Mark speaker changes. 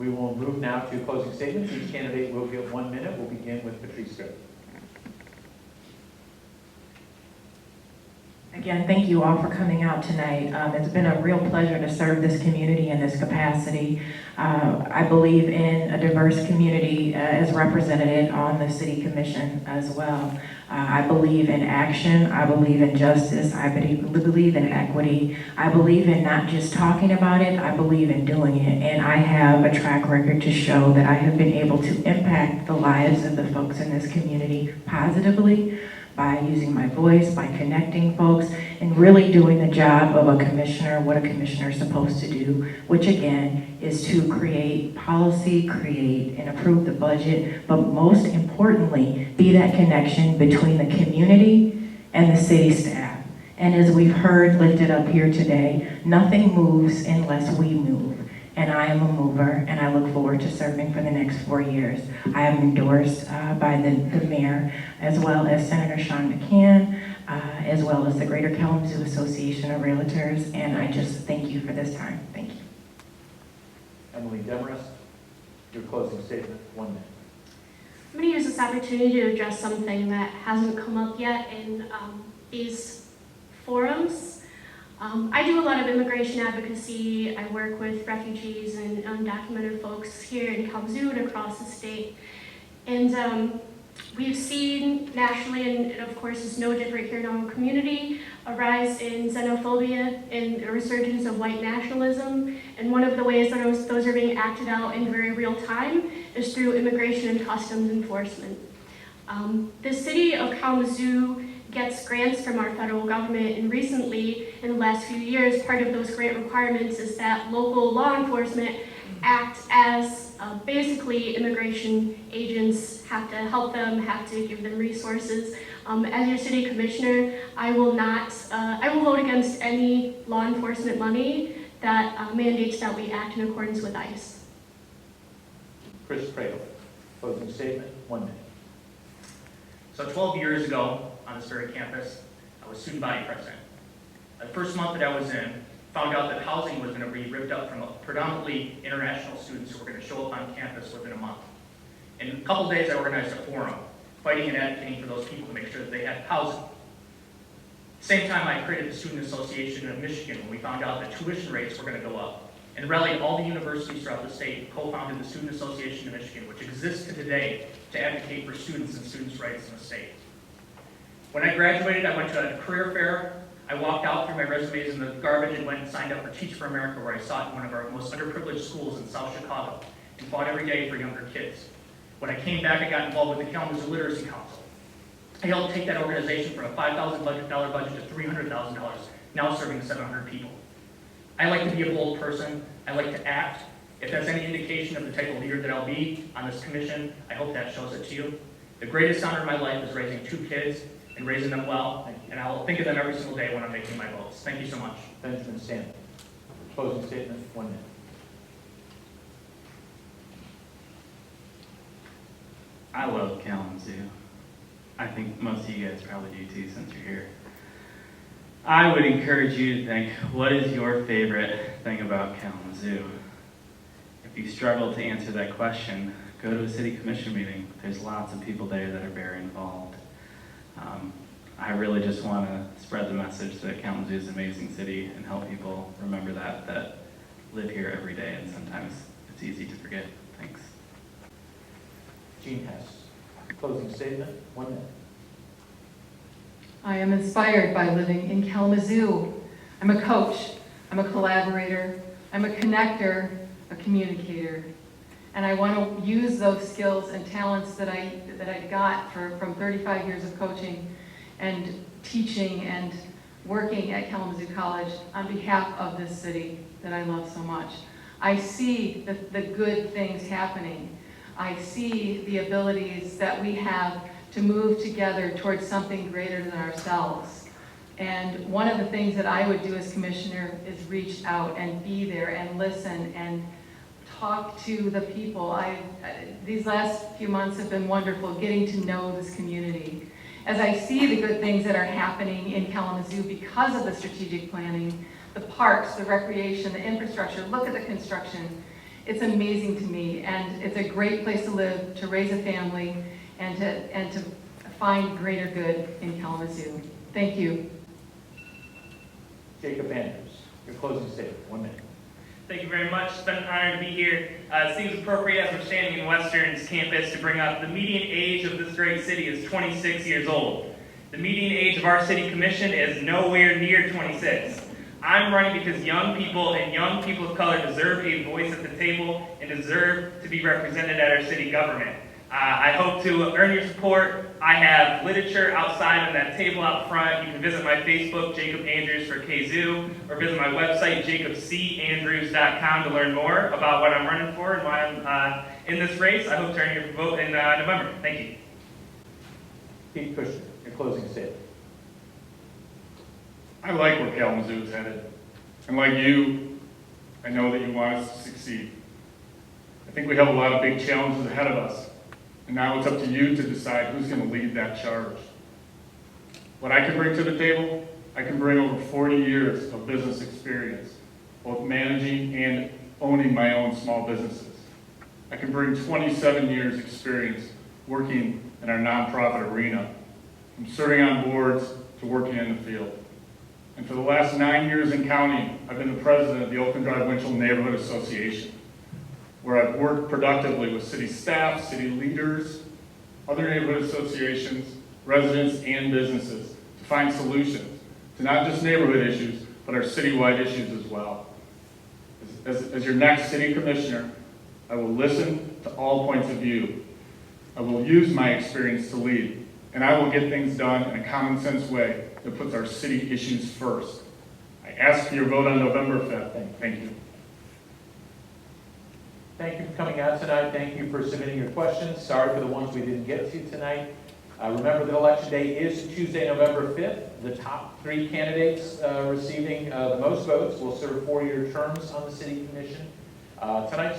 Speaker 1: We will move now to closing statements. Each candidate will get 1 minute. We'll begin with Patrese Griffin.
Speaker 2: Again, thank you all for coming out tonight. It's been a real pleasure to serve this community in this capacity. I believe in a diverse community as represented on the City Commission as well. I believe in action. I believe in justice. I believe in equity. I believe in not just talking about it, I believe in doing it. And I have a track record to show that I have been able to impact the lives of the folks in this community positively, by using my voice, by connecting folks, and really doing the job of a commissioner, what a commissioner is supposed to do, which again is to create policy, create and approve the budget, but most importantly, be that connection between the community and the city staff. And as we've heard lifted up here today, nothing moves unless we move. And I am a mover, and I look forward to serving for the next 4 years. I am endorsed by the mayor, as well as Senator Sean McCann, as well as the Greater Kalamazoo Association of Realtors, and I just thank you for this time. Thank you.
Speaker 1: Emily Demarest, your closing statement, 1 minute.
Speaker 3: I'm going to use this opportunity to address something that hasn't come up yet in these forums. I do a lot of immigration advocacy. I work with refugees and undocumented folks here in Kalamazoo and across the state. And we've seen nationally, and of course it's no different here in our community, a rise in xenophobia and a resurgence of white nationalism. And one of the ways that those are being acted out in very real time is through immigration and customs enforcement. The city of Kalamazoo gets grants from our federal government, and recently, in the last few years, part of those grant requirements is that local law enforcement act as basically immigration agents, have to help them, have to give them resources. As your city commissioner, I will vote against any law enforcement money that mandates that we act in accordance with ICE.
Speaker 1: Chris Cradle, closing statement, 1 minute.
Speaker 4: So 12 years ago, on this very campus, I was student body president. The first month that I was in, found out that housing was going to be ripped up from predominantly international students who were going to show up on campus within a month. In a couple days, I organized a forum, fighting and advocating for those people to make sure that they had housing. Same time, I created the Student Association of Michigan when we found out that tuition rates were going to go up, and rallied all the universities throughout the state, and co-founded the Student Association of Michigan, which exists to today to advocate for students and students' rights in the state. When I graduated, I went to a career fair. I walked out, threw my resumes in the garbage, and went and signed up for Teach for America, where I taught in one of our most underprivileged schools in South Chicago, and fought every day for younger kids. When I came back, I got involved with the Kalamazoo Literacy Council. I helped take that organization from a $5,000 budget to $300,000, now serving 700 people. I like to be a bold person. I like to act. If that's any indication of the type of leader that I'll be on this commission, I hope that shows it to you. The greatest honor of my life is raising 2 kids and raising them well, and I'll think of them every single day when I'm making my votes. Thank you so much.
Speaker 1: Benjamin Stanley, closing statement, 1 minute.
Speaker 5: I love Kalamazoo. I think most of you guys probably do too since you're here. I would encourage you to think, what is your favorite thing about Kalamazoo? If you struggle to answer that question, go to a city commission meeting. There's lots of people there that are very involved. I really just want to spread the message that Kalamazoo is an amazing city and help people remember that live here every day, and sometimes it's easy to forget. Thanks.
Speaker 1: Jeanne Hess, closing statement, 1 minute.
Speaker 6: I am inspired by living in Kalamazoo. I'm a coach, I'm a collaborator, I'm a connector, a communicator. And I want to use those skills and talents that I got from 35 years of coaching and teaching and working at Kalamazoo College on behalf of this city that I love so much. I see the good things happening. I see the abilities that we have to move together towards something greater than ourselves. And one of the things that I would do as commissioner is reach out and be there and listen and talk to the people. These last few months have been wonderful, getting to know this community. As I see the good things that are happening in Kalamazoo because of the strategic planning, the parks, the recreation, the infrastructure, look at the construction. It's amazing to me, and it's a great place to live, to raise a family, and to find greater good in Kalamazoo. Thank you.
Speaker 1: Jacob Andrews, your closing statement, 1 minute.
Speaker 5: Thank you very much. It's been an honor to be here. It seems appropriate as we're standing in Western's campus to bring up the median age of this great city is 26 years old. The median age of our city commission is nowhere near 26. I'm running because young people and young people of color deserve a voice at the table and deserve to be represented at our city government. I hope to earn your support. I have literature outside on that table out front. You can visit my Facebook, Jacob Andrews for KZoo, or visit my website, jacobcandrews.com, to learn more about what I'm running for and why I'm in this race. I hope to earn your vote in November. Thank you.
Speaker 1: Pete Kushner, your closing statement.
Speaker 7: I like where Kalamazoo is headed. And like you, I know that you want us to succeed. I think we have a lot of big challenges ahead of us. And now it's up to you to decide who's going to lead that charge. What I can bring to the table, I can bring over 40 years of business experience, both managing and owning my own small businesses. I can bring 27 years experience working in our nonprofit arena, from serving on boards to working in the field. And for the last 9 years in county, I've been the president of the Oakland Drive Winchell Neighborhood Association, where I've worked productively with city staff, city leaders, other neighborhood associations, residents, and businesses to find solutions to not just neighborhood issues, but our citywide issues as well. As your next city commissioner, I will listen to all points of view. I will use my experience to lead, and I will get things done in a common sense way that puts our city issues first. I ask for your vote on November 5th. Thank you.
Speaker 1: Thank you for coming out tonight. Thank you for submitting your questions. Sorry for the ones we didn't get to tonight. Remember that Election Day is Tuesday, November 5th. The top 3 candidates receiving the most votes will serve 4-year terms on the City Commission. Tonight's